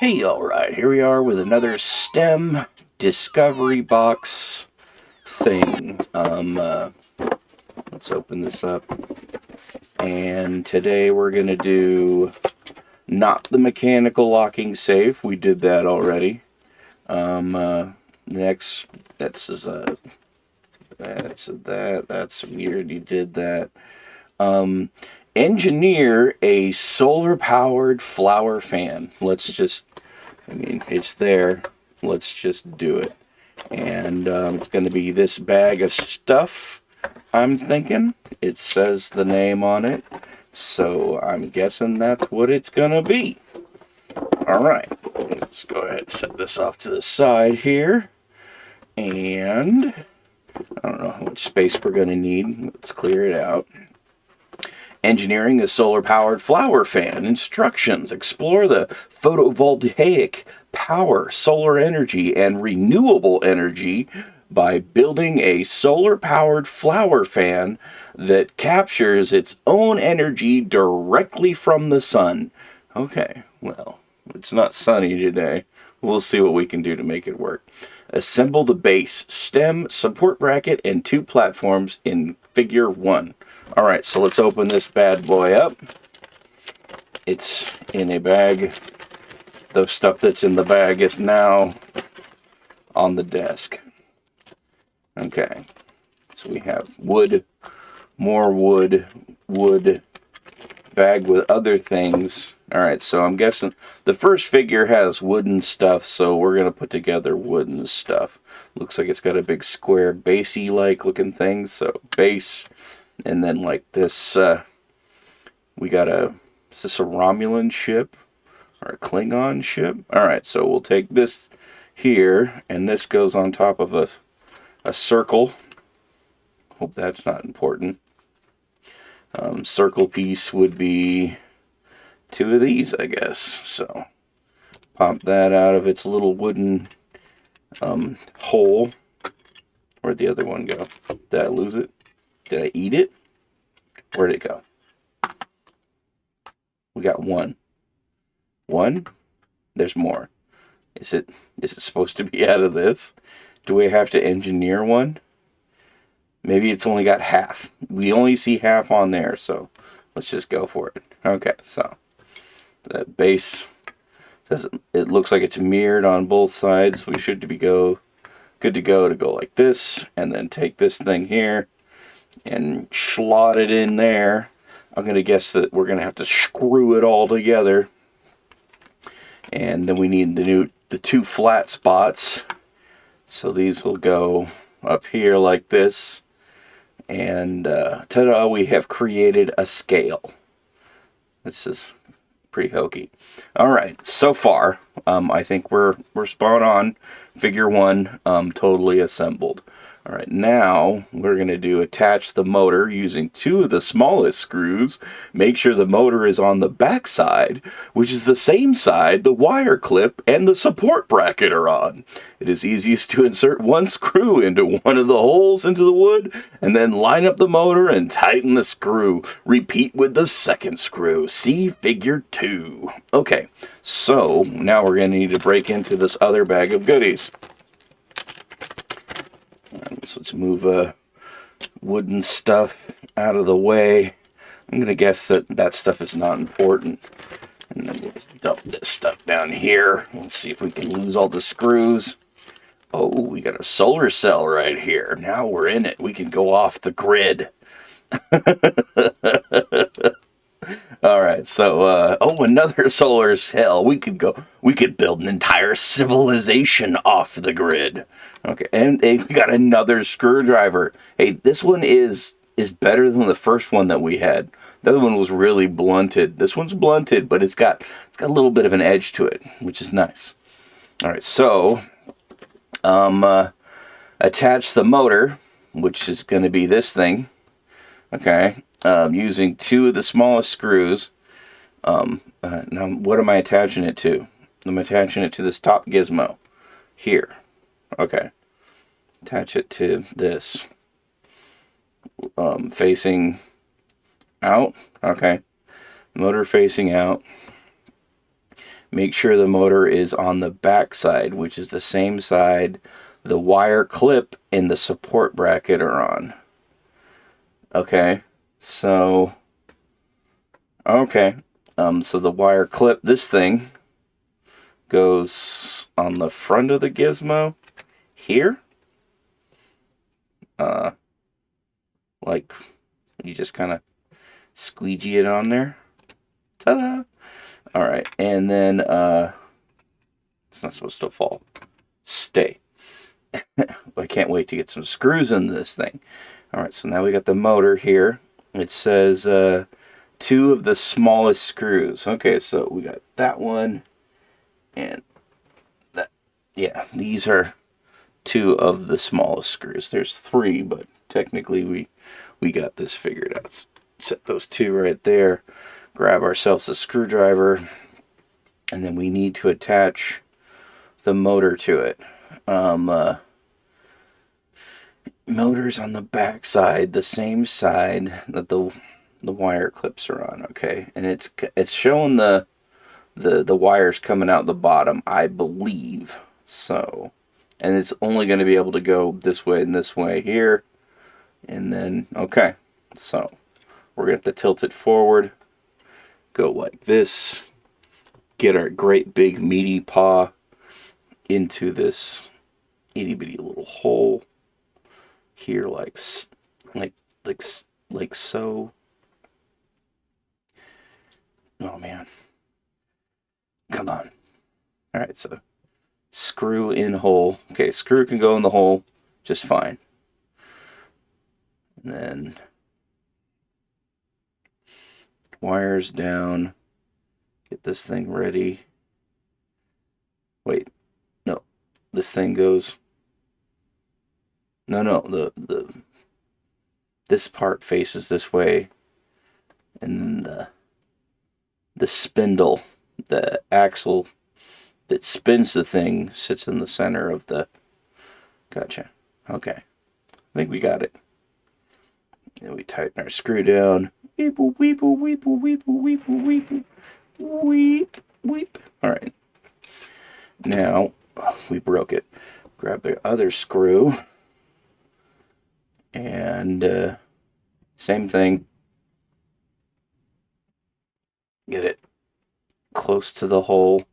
Hey, alright, here we are with another STEM Discovery Box thing. Let's open this up. And today we're going to do not the mechanical locking safe. We did that already. Next, that's weird. You did that. Engineer a solar-powered flower fan. It's there. Let's just do it. And it's going to be this bag of stuff, I'm thinking. It says the name on it. So I'm guessing that's what it's going to be. Alright. Let's go ahead and set this off to the side here. And I don't know how much space we're going to need. Let's clear it out. Engineering a solar-powered flower fan. Instructions. Explore the photovoltaic power, solar energy, and renewable energy by building a solar-powered flower fan that captures its own energy directly from the sun. Okay, well, it's not sunny today. We'll see what we can do to make it work. Assemble the base, stem, support bracket, and 2 platforms in figure 1. Alright, so let's open this bad boy up. It's in a bag. The stuff that's in the bag is now on the desk. Okay, so we have wood, more wood, bag with other things. Alright, so I'm guessing the first figure has wooden stuff, so we're going to put together wooden stuff. Looks like it's got a big square basey-like looking thing, so base. And then like this, we got is this a Romulan ship or a Klingon ship? Alright, so we'll take this here, and this goes on top of a circle. Hope that's not important. Circle piece would be 2 of these, I guess. So pop that out of its little wooden hole. Where'd the other one go? Did I lose it? Did I eat it? Where'd it go? We got one. One? There's more. Is it supposed to be out of this? Do we have to engineer one? Maybe it's only got half. We only see half on there, so let's just go for it. Okay, so that base, it looks like it's mirrored on both sides. We should be good to go like this, and then take this thing here and slot it in there. I'm going to guess that we're going to have to screw it all together. And then we need the 2 flat spots. So these will go up here like this. And ta-da, we have created a scale. This is pretty hokey. Alright, so far, I think we're spot on. Figure 1, totally assembled. Alright, now we're going to attach the motor using 2 of the smallest screws. Make sure the motor is on the back side, which is the same side the wire clip and the support bracket are on. It is easiest to insert 1 screw into one of the holes into the wood, and then line up the motor and tighten the screw. Repeat with the 2nd screw. See figure 2. Okay, so now we're going to need to break into this other bag of goodies. So let's move wooden stuff out of the way. I'm going to guess that stuff is not important. And then we'll dump this stuff down here. Let's see if we can lose all the screws. Oh, we got a solar cell right here. Now we're in it. We can go off the grid. Alright, so, another solar cell. We could build an entire civilization off the grid. Okay, and we got another screwdriver. Hey, this one is better than the first one that we had. The other one was really blunted. This one's blunted, but it's got a little bit of an edge to it, which is nice. Alright, so, attach the motor, which is going to be this thing. Okay, using 2 of the smallest screws. Now, what am I attaching it to? I'm attaching it to this top gizmo. Here. Okay. Attach it to this. Facing out. Okay. Motor facing out. make sure the motor is on the back side, which is the same side the wire clip and the support bracket are on. Okay, so so the wire clip, this thing goes on the front of the gizmo here. Like you just kind of squeegee it on there. Ta-da! All right, and then it's not supposed to fall. Stay. I can't wait to get some screws in this thing. All right, so now we got the motor here. It says 2 of the smallest screws. Okay, so we got that one and that. Yeah, these are 2 of the smallest screws. There's 3, but technically we got this figured out. Set those 2 right there. Grab ourselves a screwdriver, and then we need to attach the motor to it. Motor's on the back side, the same side that the wire clips are on. Okay, and it's showing the wires coming out the bottom, I believe. So, and it's only going to be able to go this way and this way here, and then okay. So we're going to have to tilt it forward, go like this, get our great big meaty paw into this itty bitty little hole here, like so. Oh man, come on. All right, so screw in hole. Okay, screw can go in the hole just fine. And then wires down. Get this thing ready. Wait, no, this thing goes. No, this part faces this way, and then the spindle, the axle that spins the thing, sits in the center of the. Gotcha. Okay, I think we got it. And we tighten our screw down. Weep, weep, weep, weep, weep, weep, weep, weep. All right. Now we broke it. Grab the other screw, and same thing. Get it close to the hole.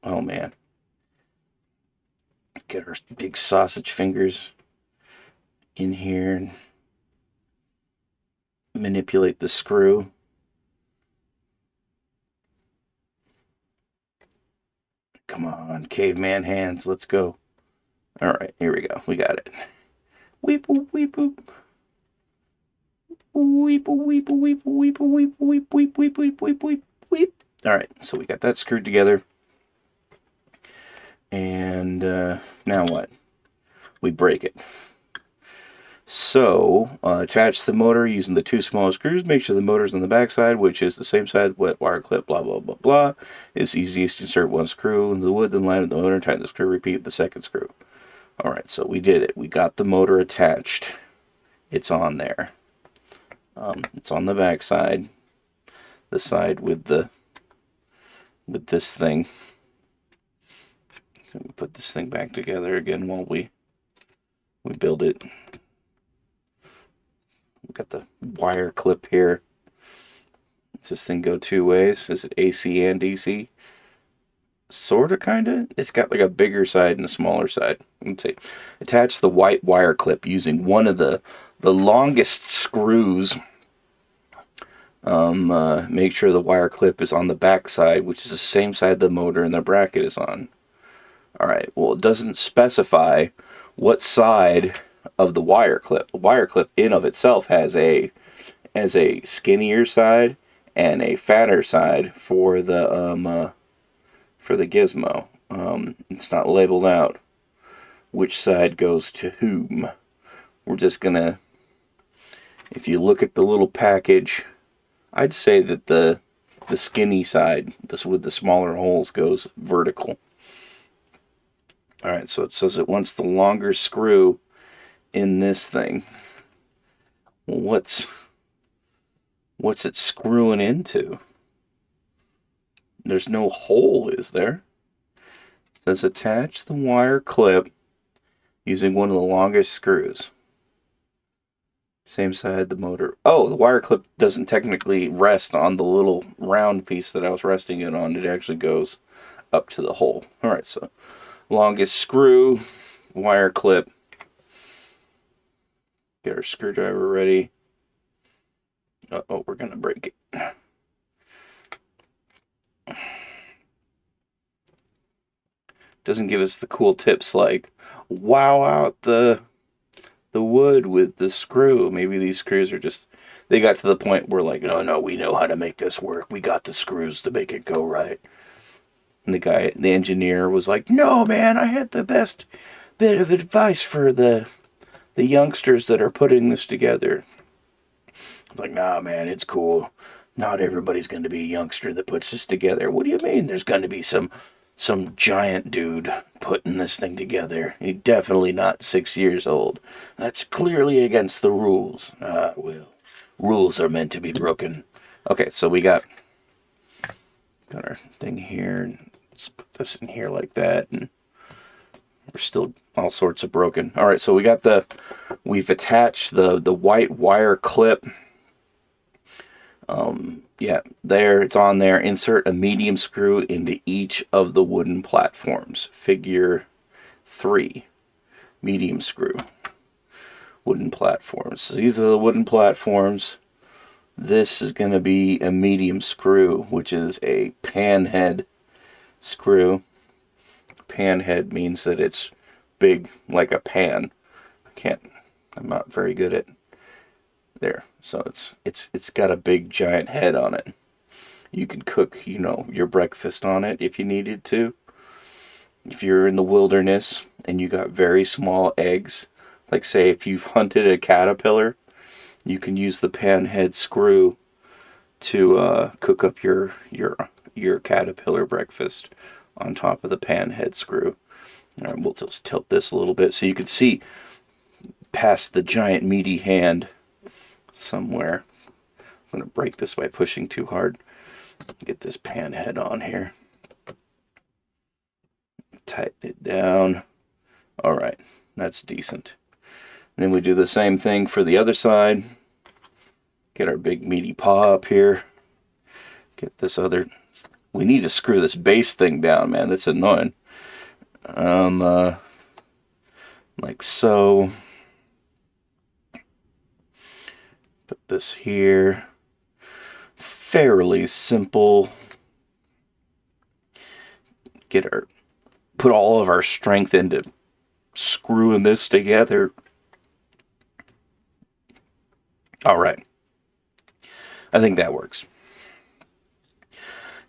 Oh man. Get our big sausage fingers in here and manipulate the screw. Come on, caveman hands, let's go. All right, here we go. We got it. Weep, weep, weep, weep. Weep, weep, weep, weep, weep, weep, weep, weep, weep, weep, weep, weep. All right, so we got that screwed together. And now what? We break it. So, attach the motor using the 2 smallest screws. Make sure the motor's on the back side, which is the same side, wet wire clip, blah, blah, blah, blah. It's easiest to insert 1 screw into the wood, then line up the motor and tighten the screw. Repeat with the 2nd screw. Alright, so we did it. We got the motor attached. It's on there. It's on the back side. The side with this thing. So we put this thing back together again while we build it. We've got the wire clip here. Does this thing go 2 ways? Is it AC and DC? Sorta, kinda. It's got like a bigger side and a smaller side. Let's see. Attach the white wire clip using one of the longest screws. Make sure the wire clip is on the back side, which is the same side the motor and the bracket is on. Alright, well, it doesn't specify what side of the wire clip. The wire clip in of itself has a skinnier side and a fatter side for the gizmo. It's not labeled out which side goes to whom. We're just gonna, if you look at the little package, I'd say that the skinny side, this with the smaller holes, goes vertical. Alright, so it says it wants the longer screw in this thing. Well, what's it screwing into? There's no hole, is there? It says attach the wire clip using one of the longest screws. Same side, the motor. Oh, the wire clip doesn't technically rest on the little round piece that I was resting it on. It actually goes up to the hole. All right, so longest screw, wire clip. Get our screwdriver ready. Uh-oh, we're going to break it. Doesn't give us the cool tips like wow out the wood with the screw. Maybe these screws are just, they got to the point where like, no, we know how to make this work. We got the screws to make it go right. And the engineer was like, no, man, I had the best bit of advice for the youngsters that are putting this together. I was like, nah, man, it's cool. Not everybody's going to be a youngster that puts this together. What do you mean? There's going to be some giant dude putting this thing together. He's definitely not 6 years old. That's clearly against the rules. Well, rules are meant to be broken. Okay, so we got our thing here. Let's put this in here like that, and we're still all sorts of broken. All right, so we've attached the white wire clip. Yeah, there, it's on there. Insert a medium screw into each of the wooden platforms. Figure 3, medium screw, wooden platforms. So these are the wooden platforms. This is going to be a medium screw, which is a pan head screw. Pan head means that it's big like a pan. I'm not very good at there. So it's got a big giant head on it. You could cook, your breakfast on it if you needed to. If you're in the wilderness and you got very small eggs, like say if you've hunted a caterpillar, you can use the pan head screw to cook up your caterpillar breakfast on top of the pan head screw. All right, we'll just tilt this a little bit so you can see past the giant meaty hand somewhere. I'm going to break this by pushing too hard. Get this pan head on here. Tighten it down. All right, that's decent. And then we do the same thing for the other side. Get our big meaty paw up here. Get this other. We need to screw this base thing down, man. That's annoying. Like so. Put this here. Fairly simple. Put all of our strength into screwing this together. All right. I think that works.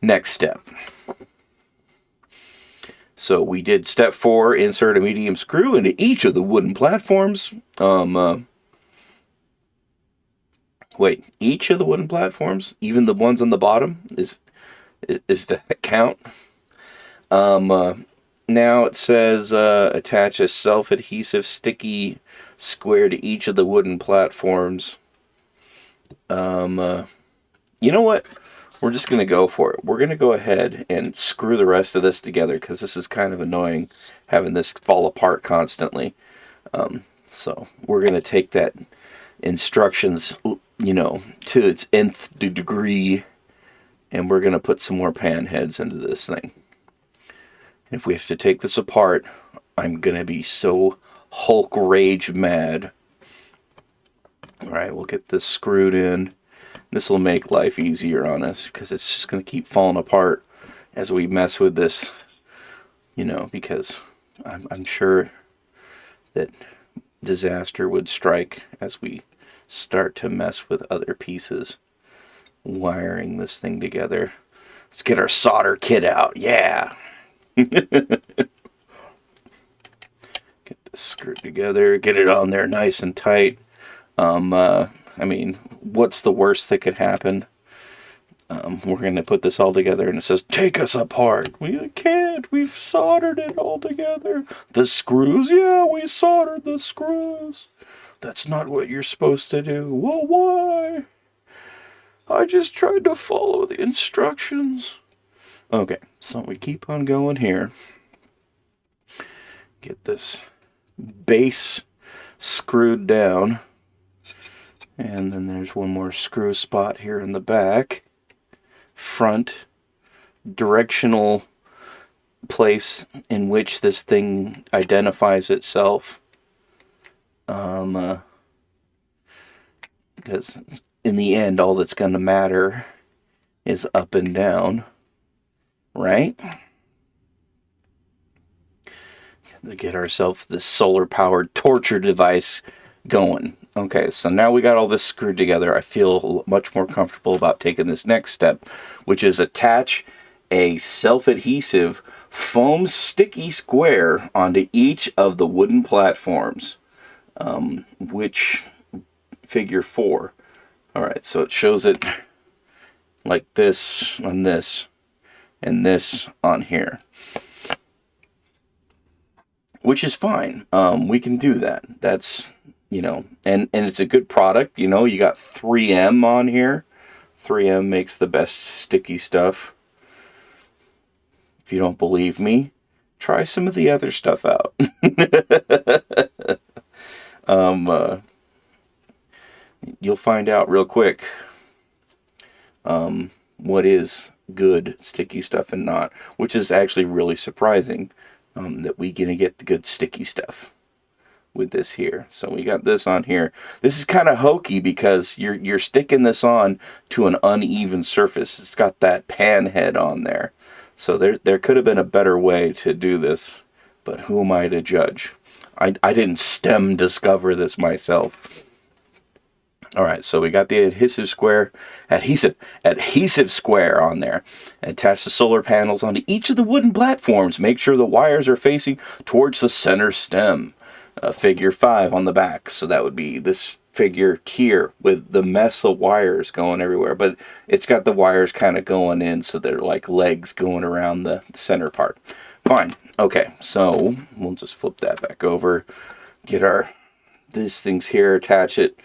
Next step. So we did step 4, insert a medium screw into each of the wooden platforms. Wait, each of the wooden platforms, even the ones on the bottom, is that count? Now it says attach a self-adhesive sticky square to each of the wooden platforms. You know what? We're just going to go for it. We're going to go ahead and screw the rest of this together because this is kind of annoying having this fall apart constantly. So we're going to take that instructions, to its nth degree, and we're going to put some more pan heads into this thing. And if we have to take this apart, I'm going to be so Hulk rage mad. All right, we'll get this screwed in. This will make life easier on us because it's just going to keep falling apart as we mess with this, because I'm sure that disaster would strike as we start to mess with other pieces, wiring this thing together. Let's get our solder kit out. Yeah. Get this screwed together, get it on there nice and tight. What's the worst that could happen? We're going to put this all together and it says, take us apart. We can't. We've soldered it all together. The screws? Yeah, we soldered the screws. That's not what you're supposed to do. Well, why? I just tried to follow the instructions. Okay, so we keep on going here. Get this base screwed down. And then there's one more screw spot here in the back. Front directional place in which this thing identifies itself. Because in the end, all that's going to matter is up and down, right? To get ourselves this solar-powered torture device going. Okay, so now we got all this screwed together. I feel much more comfortable about taking this next step, which is attach a self-adhesive foam sticky square onto each of the wooden platforms, which figure 4. Alright, so it shows it like this on this, and this on here. Which is fine. We can do that. That's, and it's a good product. You got 3M on here. 3M makes the best sticky stuff. If you don't believe me, try some of the other stuff out. You'll find out real quick what is good sticky stuff and not, which is actually really surprising, that we gonna get the good sticky stuff with this here. So we got this on here. This is kind of hokey because you're sticking this on to an uneven surface. It's got that pan head on there. So there could have been a better way to do this, but who am I to judge? I didn't STEM discover this myself. Alright, so we got the adhesive square on there. Attach the solar panels onto each of the wooden platforms. Make sure the wires are facing towards the center stem. Figure 5 on the back. So that would be this figure here with the mess of wires going everywhere. But it's got the wires kind of going in, so they're like legs going around the center part. Fine. Okay, so we'll just flip that back over. Get these things here, attach it.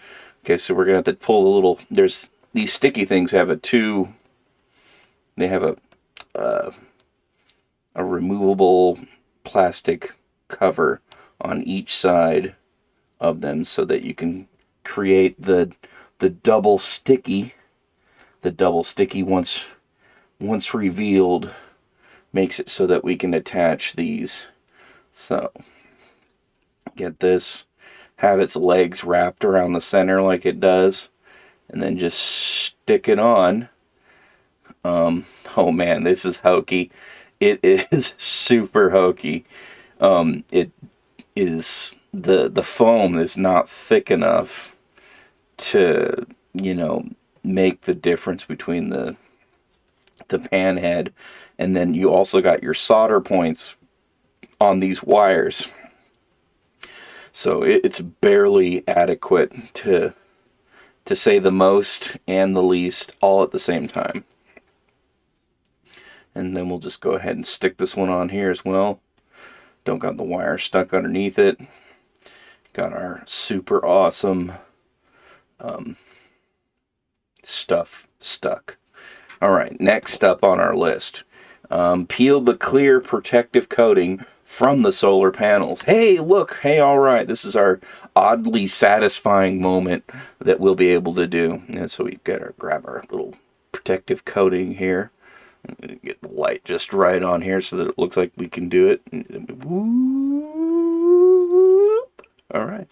Okay, so we're going to have to pull the little, these sticky things have they have a removable plastic cover on each side of them so that you can create the double sticky. The double sticky, once revealed, makes it so that we can attach these. So, get this. Have its legs wrapped around the center like it does, and then just stick it on. Oh man, this is hokey. It is super hokey. It is the foam is not thick enough to make the difference between the pan head, and then you also got your solder points on these wires. So it's barely adequate to say the most and the least all at the same time. And then we'll just go ahead and stick this one on here as well. Don't got the wire stuck underneath it. Got our super awesome stuff stuck. Alright, next up on our list. Peel the clear protective coating from the solar panels. Hey, look, hey, all right, this is our oddly satisfying moment that we'll be able to do. And so we grab our little protective coating here, get the light just right on here so that it looks like we can do it. All right,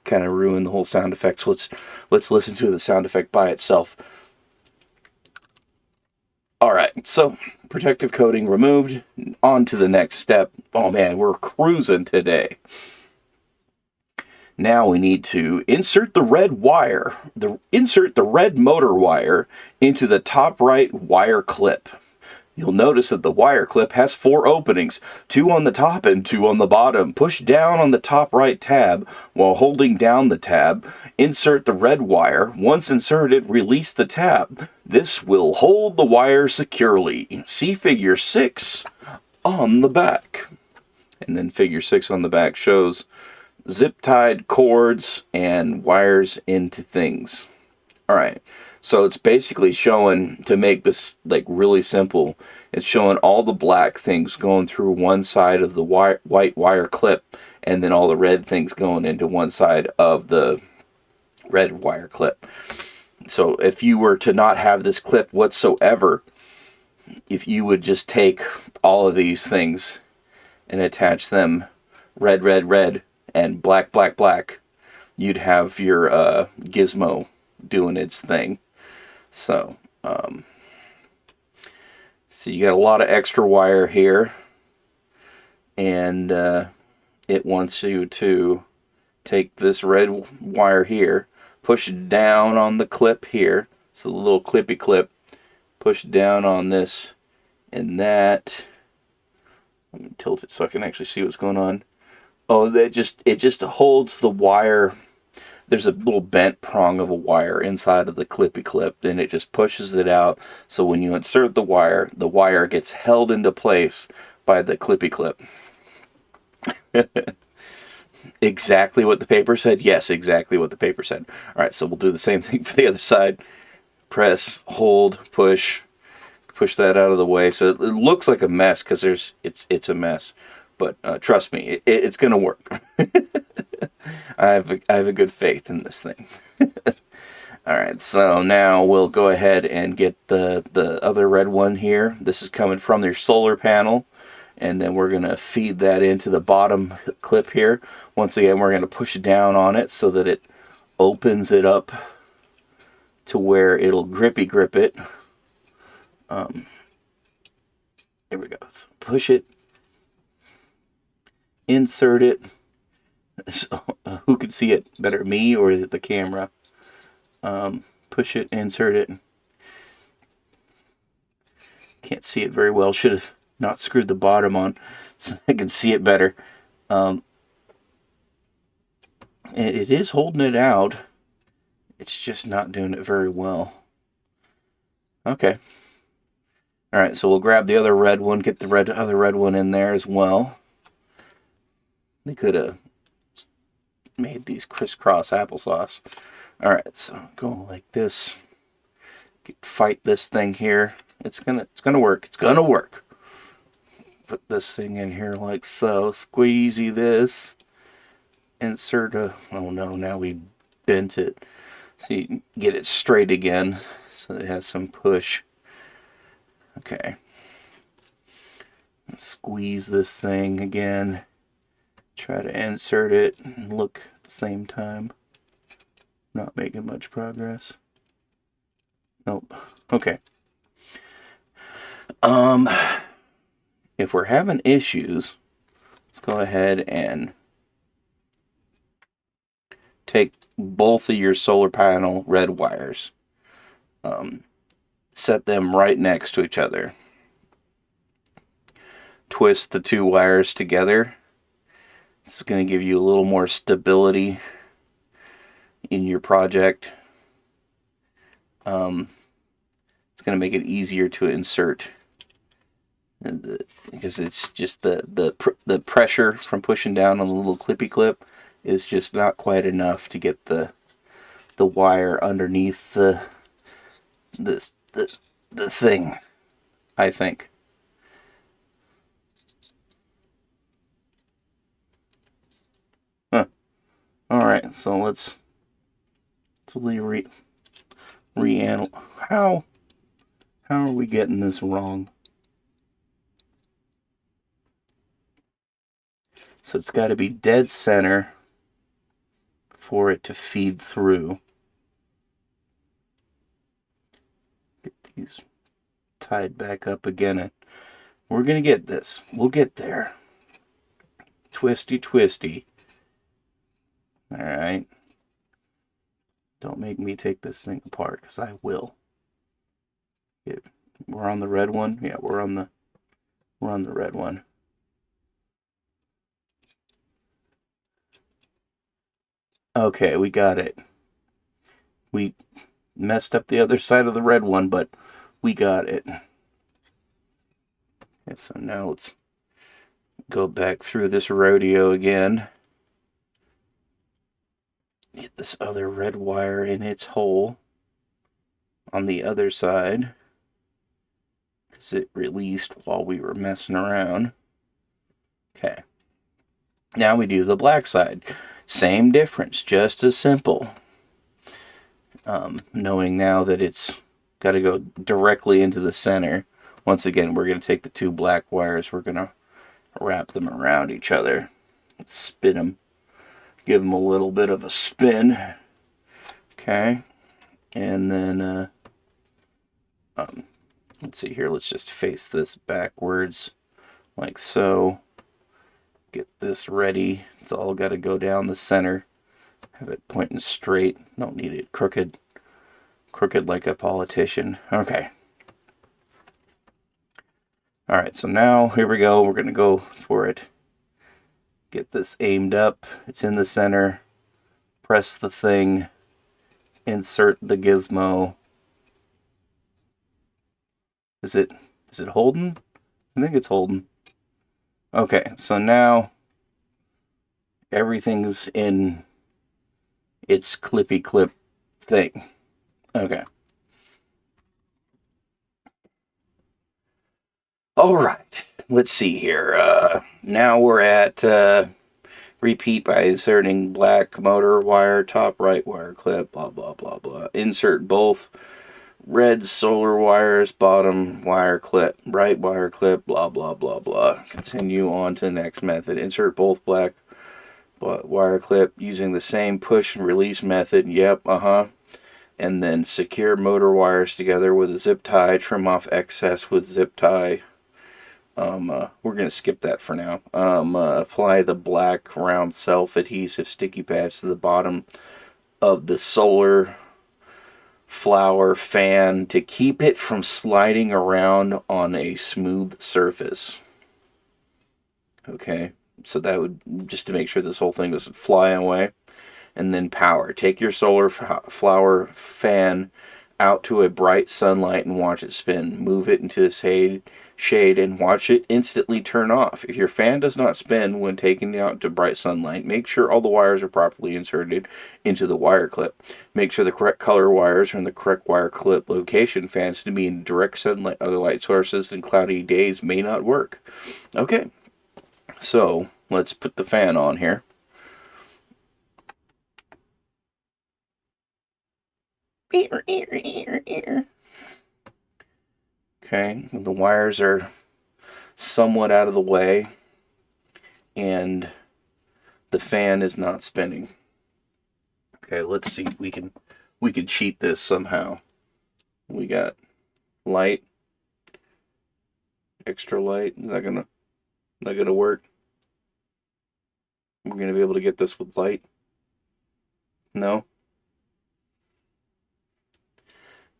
kind of ruin the whole sound effects. Let's listen to the sound effect by itself. Alright, so protective coating removed. On to the next step. Oh man, we're cruising today. Now we need to insert the red wire, insert the red motor wire into the top right wire clip. You'll notice that the wire clip has 4 openings, 2 on the top and 2 on the bottom. Push down on the top right tab while holding down the tab. Insert the red wire. Once inserted, release the tab. This will hold the wire securely. See figure 6 on the back. And then figure 6 on the back shows zip-tied cords and wires into things. Alright. So it's basically showing, to make this like really simple, It's showing all the black things going through one side of the white wire clip, and then all the red things going into one side of the red wire clip. So if you were to not have this clip whatsoever, if you would just take all of these things and attach them red, red, red, and black, black, black, you'd have your gizmo doing its thing. So, so you got a lot of extra wire here, and it wants you to take this red wire here, push it down on the clip here. So the little clippy clip, push down on this and that. Let me tilt it so I can actually see what's going on. Oh, it just holds the wire. There's a little bent prong of a wire inside of the clippy clip, and it just pushes it out. So when you insert the wire gets held into place by the clippy clip. Exactly what the paper said? Yes, exactly what the paper said. All right, so we'll do the same thing for the other side. Press, hold, push that out of the way. So it looks like a mess because it's a mess, but trust me, it's gonna work. I have a good faith in this thing. All right, so now we'll go ahead and get the other red one here. This is coming from their solar panel, and then we're gonna feed that into the bottom clip here. Once again, we're gonna push down on it so that it opens it up to where it'll grip it. There we go. So push it, insert it. So, who could see it better, me or the camera? Push it, insert it. Can't see it very well. Should have not screwed the bottom on so I can see it better. And it is holding it out. It's just not doing it very well. Okay. All right, so we'll grab the other red one, get the other red one in there as well. They could have made these crisscross applesauce. All right, so go like this. Fight this thing here. It's gonna work. It's gonna work. Put this thing in here like so. Squeezy this. Insert a. Oh no! Now we bent it. So you can get it straight again, so it has some push. Okay. Squeeze this thing again. Try to insert it and look at the same time. Not making much progress. Nope. Okay. If we're having issues, let's go ahead and take both of your solar panel red wires. Set them right next to each other. Twist the two wires together. This is going to give you a little more stability in your project. It's going to make it easier to insert because it's just the pressure from pushing down on the little clippy clip is just not quite enough to get the wire underneath the thing, I think. Huh. All right, so let's reanalyze. How are we getting this wrong? So it's got to be dead center for it to feed through. Get these tied back up again. We're going to get this. We'll get there. Twisty, twisty. All right. Don't make me take this thing apart, because I will. We're on the red one. Yeah, we're on the red one. Okay, we got it. We messed up the other side of the red one, but we got it. Okay, so now let's go back through this rodeo again. Get this other red wire in its hole on the other side. Because it released while we were messing around. Okay. Now we do the black side. Same difference, just as simple. Knowing now that it's got to go directly into the center. Once again, we're going to take the two black wires, we're going to wrap them around each other, spin them, give them a little bit of a spin. Okay, and then let's see here, let's just face this backwards like so. Get this ready. It's all got to go down the center. Have it pointing straight. Don't need it crooked like a politician. Okay. Alright, so now here we go. We're going to go for it. Get this aimed up. It's in the center. Press the thing. Insert the gizmo. Is it holding? I think it's holding. Okay, so now everything's in its clippy clip thing. Okay. All right. Let's see here. Now we're at repeat by inserting black motor wire, top right wire clip, blah, blah, blah, blah. Insert both red solar wires, bottom wire clip, right wire clip, blah, blah, blah, blah. Continue on to the next method. Insert both black wire clip using the same push and release method. Yep, and then secure motor wires together with a zip tie. Trim off excess with zip tie. We're going to skip that for now. Apply the black round self-adhesive sticky pads to the bottom of the solar flower fan to keep it from sliding around on a smooth surface. Okay, so that would, just to make sure this whole thing doesn't fly away. And then power. Take your solar flower fan out to a bright sunlight and watch it spin. Move it into the shade and watch it instantly turn off. If your fan does not spin when taken out to bright sunlight, make sure all the wires are properly inserted into the wire clip. Make sure the correct color wires are in the correct wire clip location. Fans to be in direct sunlight. Other light sources in cloudy days may not work. Okay, so let's put the fan on here. Okay, the wires are somewhat out of the way and the fan is not spinning. Okay, let's see if we can cheat this somehow. We got light, extra light. Is that gonna work? We're gonna be able to get this with light? No?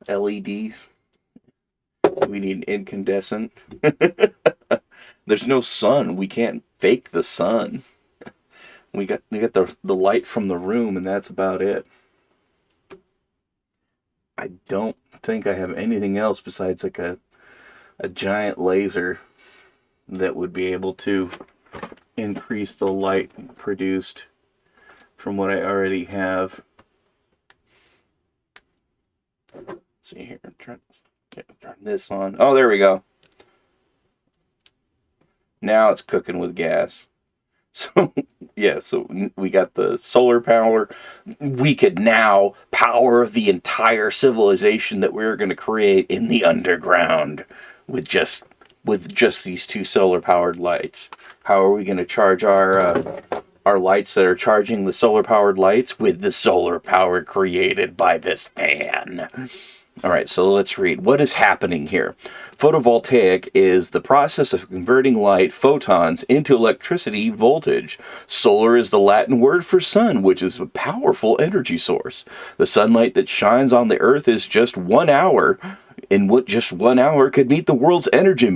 LEDs. We need incandescent. There's no sun. We can't fake the sun. We got the light from the room, and that's about it. I don't think I have anything else besides like a giant laser that would be able to increase the light produced from what I already have. Let's see here. Turn this on. Oh, there we go. Now it's cooking with gas. So, yeah, so we got the solar power. We could now power the entire civilization that we're going to create in the underground with just these two solar powered lights. How are we going to charge our lights that are charging the solar powered lights? With the solar power created by this fan. All right, so let's read. What is happening here? Photovoltaic is the process of converting light, photons, into electricity voltage. Solar is the Latin word for sun, which is a powerful energy source. The sunlight that shines on the earth is just 1 hour. In what just 1 hour could meet the world's energy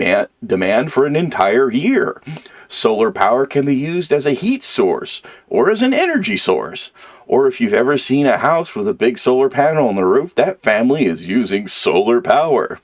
demand for an entire year. Solar power can be used as a heat source or as an energy source. Or if you've ever seen a house with a big solar panel on the roof, that family is using solar power.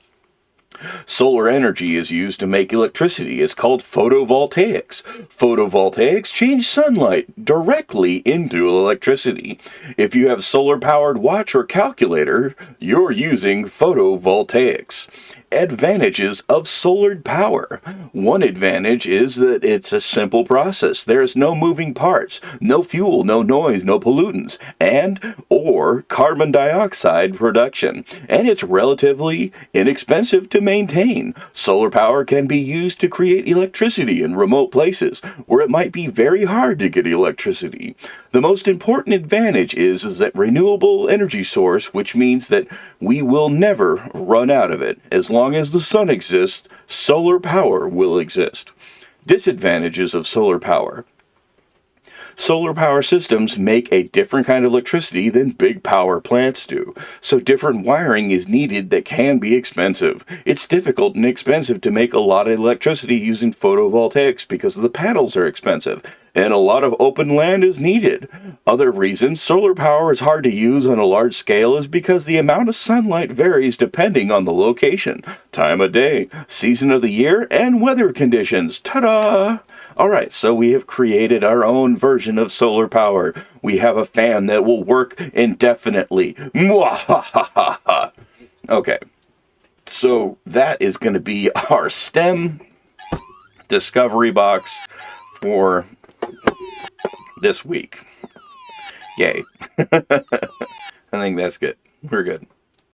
Solar energy is used to make electricity. It's called photovoltaics. Photovoltaics change sunlight directly into electricity. If you have solar-powered watch or calculator, you're using photovoltaics. Advantages of solar power. One advantage is that it's a simple process. There's no moving parts, no fuel, no noise, no pollutants, and or carbon dioxide production. And it's relatively inexpensive to maintain. Solar power can be used to create electricity in remote places where it might be very hard to get electricity. The most important advantage is that renewable energy source, which means that we will never run out of it. As long as the sun exists, solar power will exist. Disadvantages of solar power. Solar power systems make a different kind of electricity than big power plants do, so different wiring is needed that can be expensive. It's difficult and expensive to make a lot of electricity using photovoltaics because the panels are expensive, and a lot of open land is needed. Other reasons solar power is hard to use on a large scale is because the amount of sunlight varies depending on the location, time of day, season of the year, and weather conditions. Ta-da! Alright, so we have created our own version of solar power. We have a fan that will work indefinitely. Mwahahaha. Okay, so that is going to be our STEM discovery box for this week. Yay. I think that's good. We're good.